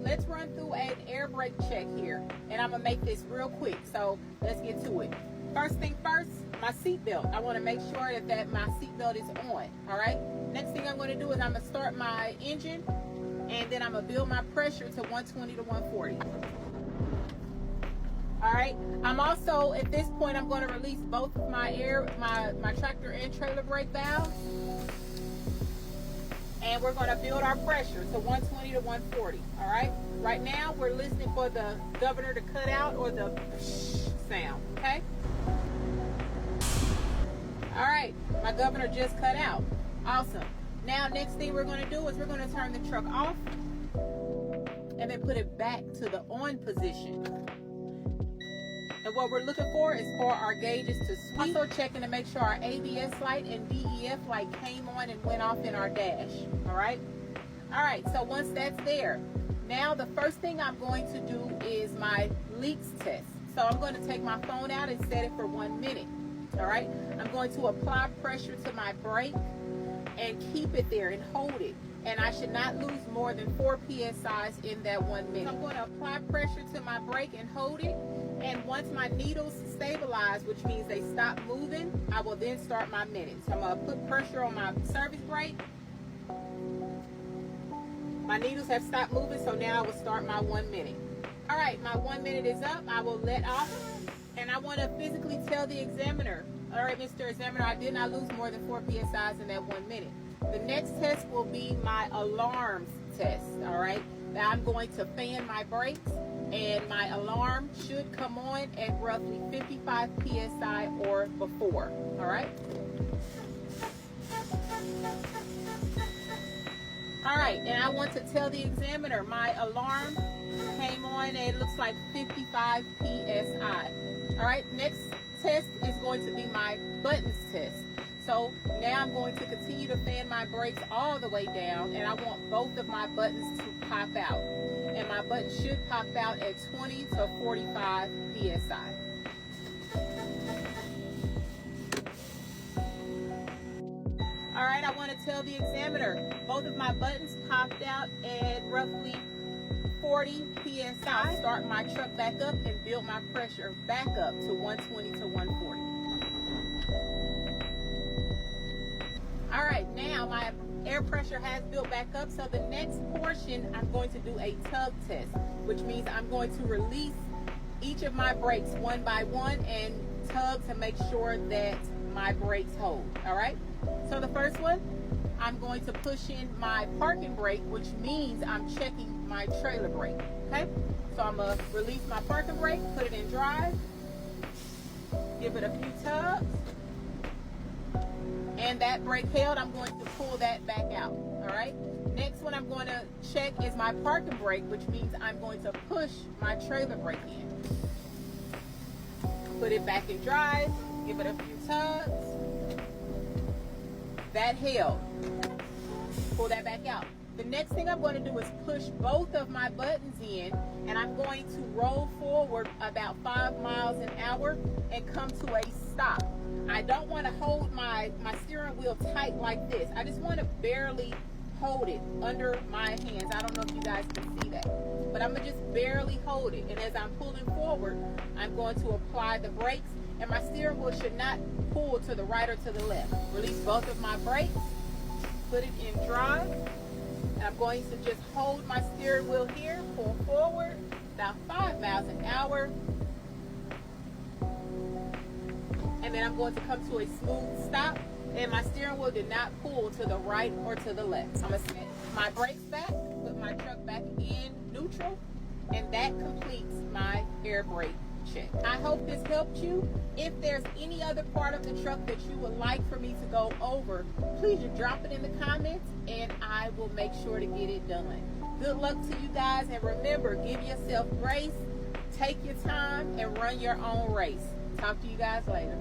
let's run through an air brake check here, and I'm gonna make this real quick. So let's get to it. First thing first, my seatbelt. I want to make sure that my seatbelt is on. All right. Next thing I'm going to do is I'm going to start my engine, and then I'm going to build my pressure to 120 to 140. All right. I'm also, at this point, I'm going to release both of my my tractor and trailer brake valves, and we're going to build our pressure to 120 to 140. All right. Right now, we're listening for the governor to cut out or the sound. Okay. All right, my governor just cut out. Awesome. Now, next thing we're going to do is we're going to turn the truck off and then put it back to the on position. And what we're looking for is for our gauges to sweep. Also checking to make sure our ABS light and DEF light came on and went off in our dash. All right. All right, so once that's there, now the first thing I'm going to do is my leaks test. So I'm going to take my phone out and set it for 1 minute. All right, I'm going to apply pressure to my brake and keep it there and hold it. And I should not lose more than 4 psi in that 1 minute. So I'm going to apply pressure to my brake and hold it. And once my needles stabilize, which means they stop moving, I will then start my minute. So I'm going to put pressure on my service brake. My needles have stopped moving, so now I will start my 1 minute. All right, my 1 minute is up. I will let off. And I want to physically tell the examiner, all right, Mr. Examiner, I did not lose more than 4 psi in that 1 minute. The next test will be my alarms test, all right? Now I'm going to fan my brakes, and my alarm should come on at roughly 55 psi or before, all right? All right, and I want to tell the examiner my alarm came on and it looks like 55 psi. All right, next test is going to be my buttons test. So now I'm going to continue to fan my brakes all the way down, and I want both of my buttons to pop out. And my buttons should pop out at 20 to 45 psi. All right, I want to tell the examiner both of my buttons popped out at roughly 40 psi. Start my truck back up and build my pressure back up to 120 to 140. All right, now my air pressure has built back up. So the next portion, I'm going to do a tug test, which means I'm going to release each of my brakes one by one and tug to make sure that my brakes hold. All right. So the first one, I'm going to push in my parking brake, which means I'm checking my trailer brake. Okay, so I'm gonna release my parking brake, put it in drive, give it a few tugs, and that brake held. I'm going to pull that back out. All right, next one I'm going to check is my parking brake, which means I'm going to push my trailer brake in, put it back in drive, give it a few tugs. That held. Pull that back out. The next thing I'm going to do is push both of my buttons in, and I'm going to roll forward about 5 miles an hour and come to a stop. I don't want to hold my steering wheel tight like this. I just want to barely hold it under my hands. I don't know if you guys can see that, but I'm going to just barely hold it. And as I'm pulling forward, I'm going to apply the brakes, and my steering wheel should not pull to the right or to the left. Release both of my brakes, put it in drive, and I'm going to just hold my steering wheel here, pull forward about 5 miles an hour, and then I'm going to come to a smooth stop, and my steering wheel did not pull to the right or to the left. I'm going to set my brakes back, put my truck back in neutral, and that completes my air brake check. I hope this helped you. If there's any other part of the truck that you would like for me to go over, please just drop it in the comments and I will make sure to get it done. Good luck to you guys, and remember, give yourself grace, take your time, and run your own race. Talk to you guys later.